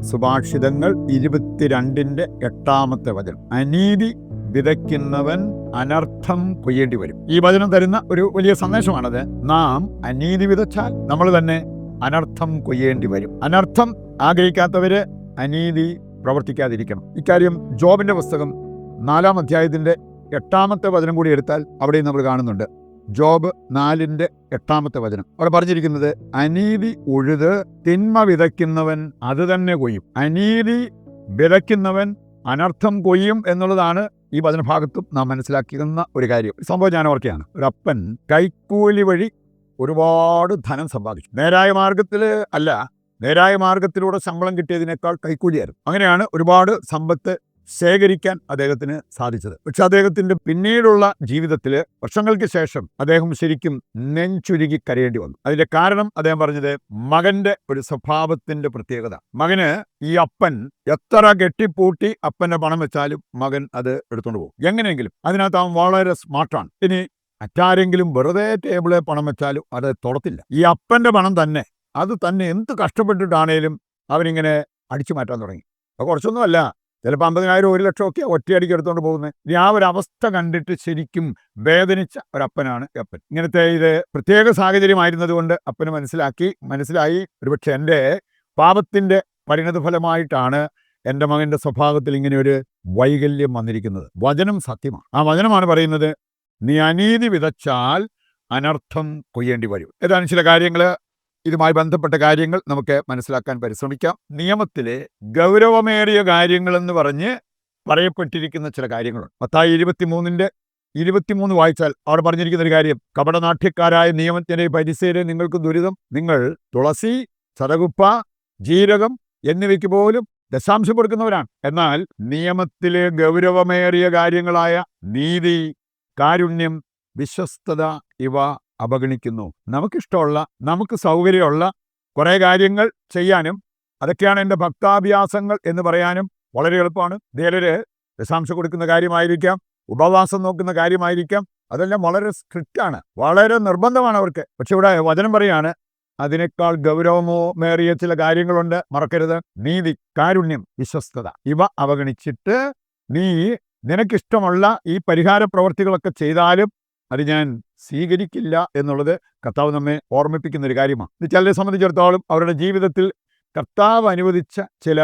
സുഭാഷിതങ്ങൾ 22:8 അനീതി വിതയ്ക്കുന്നവൻ അനർത്ഥം കൊയ്യേണ്ടി വരും. ഈ വചനം തരുന്ന ഒരു വലിയ സന്ദേശമാണത്. നാം അനീതി വിതച്ചാൽ നമ്മൾ തന്നെ അനർത്ഥം കൊയ്യേണ്ടി വരും. അനർത്ഥം ആഗ്രഹിക്കാത്തവര് അനീതി പ്രവർത്തിക്കാതിരിക്കണം. ഇക്കാര്യം ജോബിന്റെ പുസ്തകം 4-ാം അധ്യായത്തിന്റെ 8-ാമത്തെ വചനം കൂടി എടുത്താൽ അവിടെ നമ്മൾ കാണുന്നുണ്ട്. ജോബ് 4:8 അവിടെ പറഞ്ഞിരിക്കുന്നത്, അനീതി ഉഴുത് തിന്മ വിതയ്ക്കുന്നവൻ അത് തന്നെ കൊയ്യും. അനീതി വിതയ്ക്കുന്നവൻ അനർത്ഥം കൊയ്യും എന്നുള്ളതാണ് ഈ വചനഭാഗത്തും നാം മനസ്സിലാക്കുന്ന ഒരു കാര്യം. സംഭവം ഞാൻ ഓർക്കുകയാണ്. ഒരു അപ്പൻ കൈക്കൂലി വഴി ഒരുപാട് ധനം സമ്പാദിച്ചു. നേരായ മാർഗത്തിൽ അല്ല, നേരായ മാർഗത്തിലൂടെ ശമ്പളം കിട്ടിയതിനേക്കാൾ കൈക്കൂലിയായിരുന്നു. അങ്ങനെയാണ് ഒരുപാട് സമ്പത്ത് ശേഖരിക്കാൻ അദ്ദേഹത്തിന് സാധിച്ചത്. പക്ഷെ അദ്ദേഹത്തിന്റെ പിന്നീടുള്ള ജീവിതത്തിൽ വർഷങ്ങൾക്ക് ശേഷം അദ്ദേഹം ശരിക്കും നെഞ്ചുരുകി കരയേണ്ടി വന്നു. അതിന്റെ കാരണം അദ്ദേഹം പറഞ്ഞത് മകന്റെ ഒരു സ്വഭാവത്തിന്റെ പ്രത്യേകത. മകന് ഈ അപ്പൻ എത്ര കെട്ടിപ്പൂട്ടി അപ്പന്റെ പണം വെച്ചാലും മകൻ അത് എടുത്തുകൊണ്ട് പോകും. എങ്ങനെയെങ്കിലും അതിനകത്ത് അവൻ വളരെ സ്മാർട്ടാണ്. ഇനി മറ്റാരെങ്കിലും വെറുതെ ടേബിളിൽ പണം വെച്ചാലും അത് തൊടത്തില്ല. ഈ അപ്പന്റെ പണം തന്നെ അത് തന്നെ എന്ത് കഷ്ടപ്പെട്ടിട്ടാണേലും അവനിങ്ങനെ അടിച്ചു മാറ്റാൻ തുടങ്ങി. അത് കുറച്ചൊന്നുമല്ല, ചിലപ്പോൾ 50,000 1 ലക്ഷം ഒക്കെ ഒറ്റയടിക്ക് എടുത്തുകൊണ്ട് പോകുന്നത്. ഇനി ആ ഒരു അവസ്ഥ കണ്ടിട്ട് ശരിക്കും വേദനിച്ച ഒരപ്പനാണ് അപ്പൻ. ഇങ്ങനത്തെ ഇത് പ്രത്യേക സാഹചര്യമായിരുന്നത് കൊണ്ട് അപ്പന് മനസ്സിലായി ഒരുപക്ഷെ എൻ്റെ പാപത്തിൻ്റെ പരിണത ഫലമായിട്ടാണ് എൻ്റെ മകൻ്റെ സ്വഭാവത്തിൽ ഇങ്ങനെ ഒരു വൈകല്യം വന്നിരിക്കുന്നത്. വചനം സത്യമാണ്. ആ വചനമാണ് പറയുന്നത്, നീ അനീതി വിതച്ചാൽ അനർത്ഥം കൊയ്യേണ്ടി വരും. ഏതാനും ചില കാര്യങ്ങൾ, ഇതുമായി ബന്ധപ്പെട്ട കാര്യങ്ങൾ നമുക്ക് മനസ്സിലാക്കാൻ പരിശ്രമിക്കാം. നിയമത്തിലെ ഗൗരവമേറിയ കാര്യങ്ങളെന്ന് പറഞ്ഞ് പറയപ്പെട്ടിരിക്കുന്ന ചില കാര്യങ്ങളുണ്ട്. മത്തായി 23:23 വായിച്ചാൽ അവിടെ പറഞ്ഞിരിക്കുന്ന ഒരു കാര്യം, കപടനാട്യക്കാരായ നിയമജ്ഞരെ പരിസേരെ നിങ്ങൾക്ക് ദുരിതം, നിങ്ങൾ തുളസി, ശതകുപ്പ, ജീരകം എന്നിവയ്ക്ക് പോലും ദശാംശം കൊടുക്കുന്നവരാണ്. എന്നാൽ നിയമത്തിലെ ഗൗരവമേറിയ കാര്യങ്ങളായ നീതി, കാരുണ്യം, വിശ്വസ്തത ഇവ അവഗണിക്കുന്നു. നമുക്കിഷ്ടമുള്ള, നമുക്ക് സൗകര്യമുള്ള കുറേ കാര്യങ്ങൾ ചെയ്യാനും അതൊക്കെയാണ് എൻ്റെ ഭക്താഭ്യാസങ്ങൾ എന്ന് പറയാനും വളരെ എളുപ്പമാണ്. ചിലര് ദശാംശം കൊടുക്കുന്ന കാര്യമായിരിക്കാം, ഉപവാസം നോക്കുന്ന കാര്യമായിരിക്കാം, അതെല്ലാം വളരെ സ്ട്രിക്റ്റാണ്, വളരെ നിർബന്ധമാണ് അവർക്ക്. പക്ഷെ ഇവിടെ വചനം പറയാണ്, അതിനേക്കാൾ ഗൗരവമേറിയ ചില കാര്യങ്ങളുണ്ട്, മറക്കരുത്. നീതി, കാരുണ്യം, വിശ്വസ്തത ഇവ അവഗണിച്ചിട്ട് നീ നിനക്കിഷ്ടമുള്ള ഈ പരിഹാര പ്രവർത്തികളൊക്കെ ചെയ്താലും അത് ഞാൻ സ്വീകരിക്കില്ല എന്നുള്ളത് കർത്താവ് നമ്മെ ഓർമ്മിപ്പിക്കുന്ന ഒരു കാര്യമാണ്. ചിലരെ സംബന്ധിച്ചിടത്തോളം അവരുടെ ജീവിതത്തിൽ കർത്താവ് അനുവദിച്ച ചില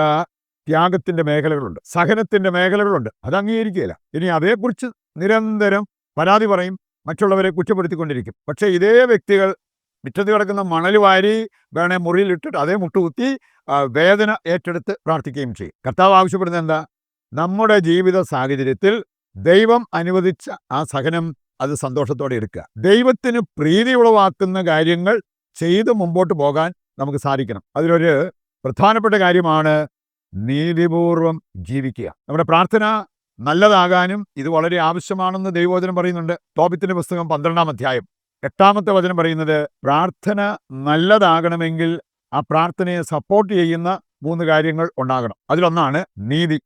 ത്യാഗത്തിന്റെ മേഖലകളുണ്ട്, സഹനത്തിന്റെ മേഖലകളുണ്ട്, അത് അംഗീകരിക്കുകയില്ല. ഇനി അതേക്കുറിച്ച് നിരന്തരം പരാതി പറയും, മറ്റുള്ളവരെ കുറ്റപ്പെടുത്തിക്കൊണ്ടിരിക്കും. പക്ഷേ ഇതേ വ്യക്തികൾ മുറ്റത്ത് കിടക്കുന്ന മണൽ വാരി വേണേ മുറിയിലിട്ടിട്ട് അതേ മുട്ടുകുത്തി വേദന ഏറ്റെടുത്ത് പ്രാർത്ഥിക്കുകയും ചെയ്യും. കർത്താവ് ആവശ്യപ്പെടുന്നത് എന്താ? നമ്മുടെ ജീവിത സാഹചര്യത്തിൽ ദൈവം അനുവദിച്ച ആ സഹനം അത് സന്തോഷത്തോടെ എടുക്കുക. ദൈവത്തിന് പ്രീതി ഉളവാക്കുന്ന കാര്യങ്ങൾ ചെയ്ത് മുമ്പോട്ട് പോകാൻ നമുക്ക് സാധിക്കണം. അതിലൊരു പ്രധാനപ്പെട്ട കാര്യമാണ് നീതിപൂർവം ജീവിക്കുക. നമ്മുടെ പ്രാർത്ഥന നല്ലതാകാനും ഇത് വളരെ ആവശ്യമാണെന്ന് ദൈവവചനം പറയുന്നുണ്ട്. തോബിത്തിന്റെ പുസ്തകം 12-ാം അധ്യായം 8-ാമത്തെ വചനം പറയുന്നത്, പ്രാർത്ഥന നല്ലതാകണമെങ്കിൽ ആ പ്രാർത്ഥനയെ സപ്പോർട്ട് ചെയ്യുന്ന 3 കാര്യങ്ങൾ ഉണ്ടാകണം. അതിലൊന്നാണ് നീതി,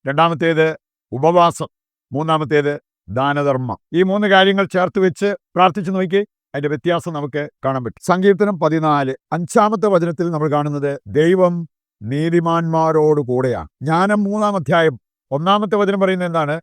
2-ാമത്തേത് ഉപവാസം, 3-ാമത്തേത് ദാനധർമ്മം. ഈ 3 കാര്യങ്ങൾ ചേർത്ത് വെച്ച് പ്രാർത്ഥിച്ചു നോക്കി, അതിന്റെ വ്യത്യാസം നമുക്ക് കാണാൻ പറ്റും. സങ്കീർത്തനം 14 5-ാമത്തെ വചനത്തിൽ നമ്മൾ കാണുന്നത്, ദൈവം നീതിമാന്മാരോട് കൂടെയാണ്. ജ്ഞാനം 3-ാം അധ്യായം 1-ാമത്തെ വചനം പറയുന്നത് എന്താണ്?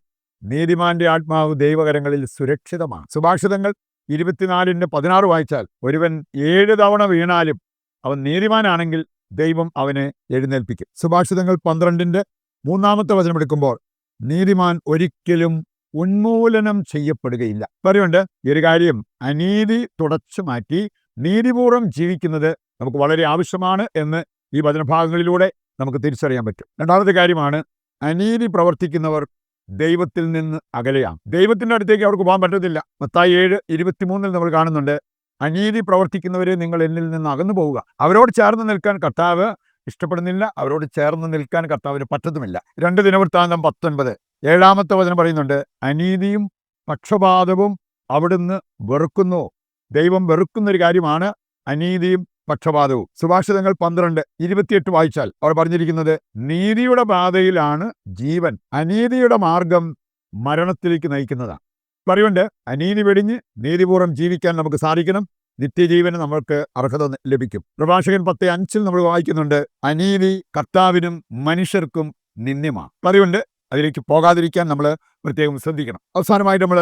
നീതിമാന്റെ ആത്മാവ് ദൈവകരങ്ങളിൽ സുരക്ഷിതമാണ്. സുഭാഷിതങ്ങൾ 24:16 വായിച്ചാൽ, ഒരുവൻ 7 തവണ വീണാലും അവൻ നീതിമാനാണെങ്കിൽ ദൈവം അവനെ എഴുന്നേൽപ്പിക്കും. സുഭാഷിതങ്ങൾ 12:3-ാമത്തെ വചനം എടുക്കുമ്പോൾ, നീതിമാൻ ഒരിക്കലും ഉന്മൂലനം ചെയ്യപ്പെടുകയില്ല. പറയുന്നുണ്ട്, ഈ ഒരു കാര്യം അനീതി തുടച്ചു മാറ്റി നീതിപൂർവ്വം ജീവിക്കുന്നത് നമുക്ക് വളരെ ആവശ്യമാണ് എന്ന് ഈ വചനഭാഗങ്ങളിലൂടെ നമുക്ക് തിരിച്ചറിയാൻ പറ്റും. 2-ാമത്തെ കാര്യമാണ്, അനീതി പ്രവർത്തിക്കുന്നവർ ദൈവത്തിൽ നിന്ന് അകലെയാണ്. ദൈവത്തിൻ്റെ അടുത്തേക്ക് അവർക്ക് പോകാൻ പറ്റത്തില്ല. മത്തായി 7:23 നമ്മൾ കാണുന്നുണ്ട്, അനീതി പ്രവർത്തിക്കുന്നവരെ നിങ്ങൾ എന്നിൽ നിന്ന് അകന്നു പോവുക. അവരോട് ചേർന്ന് നിൽക്കാൻ കർത്താവ് ഇഷ്ടപ്പെടുന്നില്ല, അവരോട് ചേർന്ന് നിൽക്കാൻ കർത്താവിന് പറ്റത്തുമില്ല. 2 ദിനവൃത്താന്തം 19 7-ാമത്തെ വചനം പറയുന്നുണ്ട്, അനീതിയും പക്ഷപാതവും അവിടുന്ന് വെറുക്കുന്നു. ദൈവം വെറുക്കുന്നൊരു കാര്യമാണ് അനീതിയും പക്ഷപാതവും. സുഭാഷിതങ്ങൾ 12:28 വായിച്ചാൽ അവർ പറഞ്ഞിരിക്കുന്നത്, നീതിയുടെ പാതയിലാണ് ജീവൻ, അനീതിയുടെ മാർഗം മരണത്തിലേക്ക് നയിക്കുന്നതാണ്. പറയുന്നുണ്ട്, അനീതി വെടിഞ്ഞ് നീതിപൂർവ്വം ജീവിക്കാൻ നമുക്ക് സാധിക്കണം. നിത്യജീവന് നമ്മൾക്ക് അർഹത ലഭിക്കും. പ്രഭാഷകൻ 10:5 നമ്മൾ വായിക്കുന്നുണ്ട്, അനീതി കർത്താവിനും മനുഷ്യർക്കും നിന്ദ്യമാണ്. അതുകൊണ്ട് അതിലേക്ക് പോകാതിരിക്കാൻ നമ്മൾ പ്രത്യേകം ശ്രദ്ധിക്കണം. അവസാനമായിട്ട് നമ്മൾ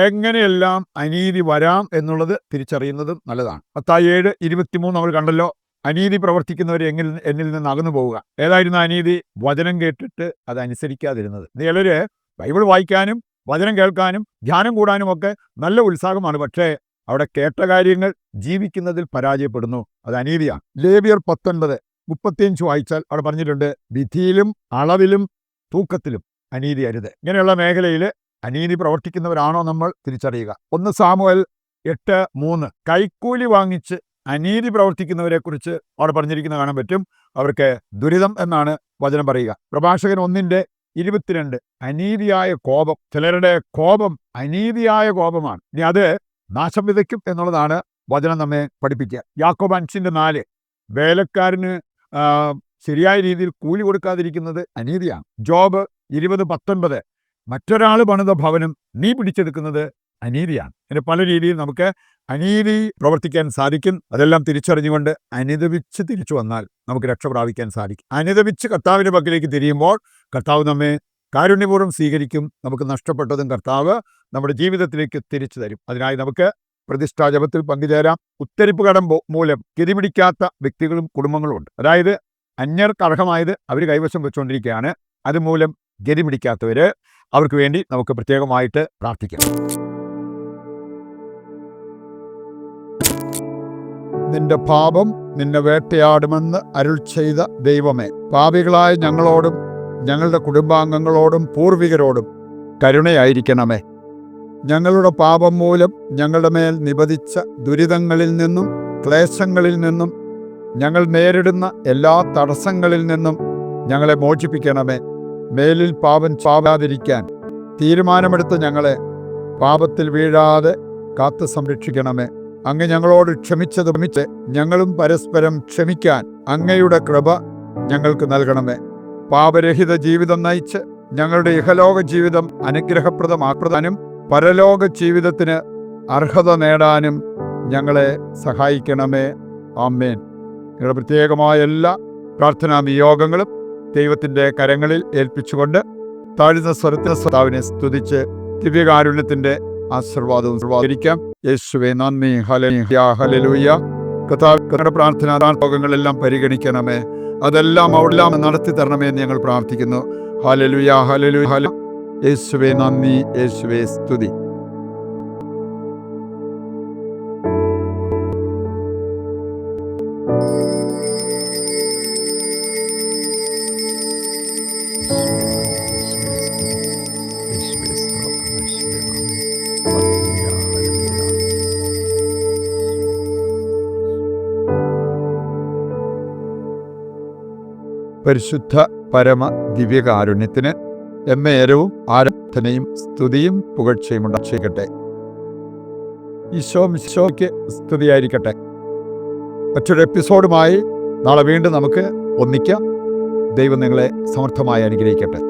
എങ്ങനെയെല്ലാം അനീതി വരാം എന്നുള്ളത് തിരിച്ചറിയുന്നതും നല്ലതാണ്. മത്തായി 7:23 നമ്മൾ കണ്ടല്ലോ, അനീതി പ്രവർത്തിക്കുന്നവർ എന്നിൽ നിന്ന് അകന്നു പോവുക. ഏതായിരുന്നു അനീതി? വചനം കേട്ടിട്ട് അത് അനുസരിക്കാതിരുന്നത്. ചിലര് ബൈബിൾ വായിക്കാനും വചനം കേൾക്കാനും ധ്യാനം കൂടാനും ഒക്കെ നല്ല ഉത്സാഹമാണ്, പക്ഷേ അവിടെ കേട്ട കാര്യങ്ങൾ ജീവിക്കുന്നതിൽ പരാജയപ്പെടുന്നു. അത് അനീതിയാണ്. ലേവ്യർ 19:35 വായിച്ചാൽ അവിടെ പറഞ്ഞിട്ടുണ്ട്, വിധിയിലും അളവിലും തൂക്കത്തിലും അനീതി അരുത്. ഇങ്ങനെയുള്ള മേഖലയിൽ അനീതി പ്രവർത്തിക്കുന്നവരാണോ നമ്മൾ തിരിച്ചറിയുക. 1 സാമുവേൽ 8:3 കൈക്കൂലി വാങ്ങിച്ച് അനീതി പ്രവർത്തിക്കുന്നവരെ കുറിച്ച് അവിടെ പറഞ്ഞിരിക്കുന്നത് കാണാൻ പറ്റും. അവർക്ക് ദുരിതം എന്നാണ് വചനം പറയുക. പ്രഭാഷകൻ 1:22 അനീതിയായ കോപം. ചിലരുടെ കോപം അനീതിയായ കോപമാണ്. ഇനി അത് നാശം വിതയ്ക്കും എന്നുള്ളതാണ് വചനം നമ്മെ പഠിപ്പിക്കുക. യാക്കോബ് 5:4 വേലക്കാരന് ശരിയായ രീതിയിൽ കൂലി കൊടുക്കാതിരിക്കുന്നത് അനീതിയാണ്. ജോബ് 20:19 മറ്റൊരാൾ പണിത ഭവനം നീ പിടിച്ചെടുക്കുന്നത് അനീതിയാണ്. ഇങ്ങനെ പല രീതിയിൽ നമുക്ക് അനീതി പ്രവർത്തിക്കാൻ സാധിക്കും. അതെല്ലാം തിരിച്ചറിഞ്ഞുകൊണ്ട് അനുദപിച്ച് തിരിച്ചു വന്നാൽ നമുക്ക് രക്ഷ പ്രാപിക്കാൻ സാധിക്കും. അനുദപിച്ച് കർത്താവിൻ്റെ പക്കലേക്ക് തിരിയുമ്പോൾ കർത്താവ് നമ്മെ കാരുണ്യപൂർവ്വം സ്വീകരിക്കും. നമുക്ക് നഷ്ടപ്പെട്ടതും കർത്താവ് നമ്മുടെ ജീവിതത്തിലേക്ക് തിരിച്ചു തരും. അതിനായി നമുക്ക് പ്രതിഷ്ഠാ ജപത്തിൽ പങ്കുചേരാം. ഉത്തരിപ്പ് കടം മൂലം ഗതിപിടിക്കാത്ത വ്യക്തികളും കുടുംബങ്ങളും ഉണ്ട്. അതായത് അന്യർക്ക് അർഹമായത് അവർ കൈവശം വെച്ചുകൊണ്ടിരിക്കുകയാണ്. അതുമൂലം ഗതിപിടിക്കാത്തവർ, അവർക്ക് വേണ്ടി നമുക്ക് പ്രത്യേകമായിട്ട് പ്രാർത്ഥിക്കാം. നിന്റെ പാപം നിന്നെ വേട്ടയാടുമെന്ന് അരുൾ ചെയ്ത ദൈവമേ, പാപികളായ ഞങ്ങളോടും ഞങ്ങളുടെ കുടുംബാംഗങ്ങളോടും പൂർവികരോടും കരുണയായിരിക്കണമേ. ഞങ്ങളുടെ പാപം മൂലം ഞങ്ങളുടെ മേൽ നിപതിച്ച ദുരിതങ്ങളിൽ നിന്നും ക്ലേശങ്ങളിൽ നിന്നും ഞങ്ങൾ നേരിടുന്ന എല്ലാ തടസ്സങ്ങളിൽ നിന്നും ഞങ്ങളെ മോചിപ്പിക്കണമേ. മേലിൽ പാപം ചാവാതിരിക്കാൻ തീരുമാനമെടുത്ത് ഞങ്ങളെ പാപത്തിൽ വീഴാതെ കാത്തു സംരക്ഷിക്കണമേ. അങ്ങ് ഞങ്ങളോട് ക്ഷമിച്ചത് ഞങ്ങളും പരസ്പരം ക്ഷമിക്കാൻ അങ്ങയുടെ കൃപ ഞങ്ങൾക്ക് നൽകണമേ. പാപരഹിത ജീവിതം നയിച്ച് ഞങ്ങളുടെ ഇഹലോക ജീവിതം അനുഗ്രഹപ്രദമാക്കാനും പരലോക ജീവിതത്തിന് അർഹത നേടാനും ഞങ്ങളെ സഹായിക്കണമേ. ആമേൻ. നിങ്ങളുടെ പ്രത്യേകമായ എല്ലാ പ്രാർത്ഥനാ നിയോഗങ്ങളും ദൈവത്തിൻ്റെ കരങ്ങളിൽ ഏൽപ്പിച്ചുകൊണ്ട് താഴ്ന്ന സ്വരത്തിന് കർത്താവിനെ സ്തുതിച്ച് ദിവ്യകാരുണ്യത്തിൻ്റെ ആശീർവാദവും സ്വീകരിക്കാം. യേശുവേ നന്ദി, ഹല്ലേലൂയ. കർത്താവിന്റെ പ്രാർത്ഥനാ നിയോഗങ്ങളെല്ലാം പരിഗണിക്കണമേ. അതെല്ലാം അവിടെല്ലാം നടത്തി തരണമേ എന്ന് ഞങ്ങൾ പ്രാർത്ഥിക്കുന്നു. Hallelujah, hallelujah. യേശുവേ നന്ദി, യേശുവേ സ്തുതി. പരിശുദ്ധ പരമ ദിവ്യകാരുണ്യത്തിന് എന്നേരവും ആരാധനയും സ്തുതിയും പുകഴ്ചയും ഉണ്ടായിരിക്കട്ടെ. ഈശോയ്ക്ക് സ്തുതിയായിരിക്കട്ടെ. മറ്റൊരു എപ്പിസോഡുമായി നാളെ വീണ്ടും നമുക്ക് ഒന്നിക്കാം. ദൈവം നിങ്ങളെ സമർത്ഥമായി അനുഗ്രഹിക്കട്ടെ.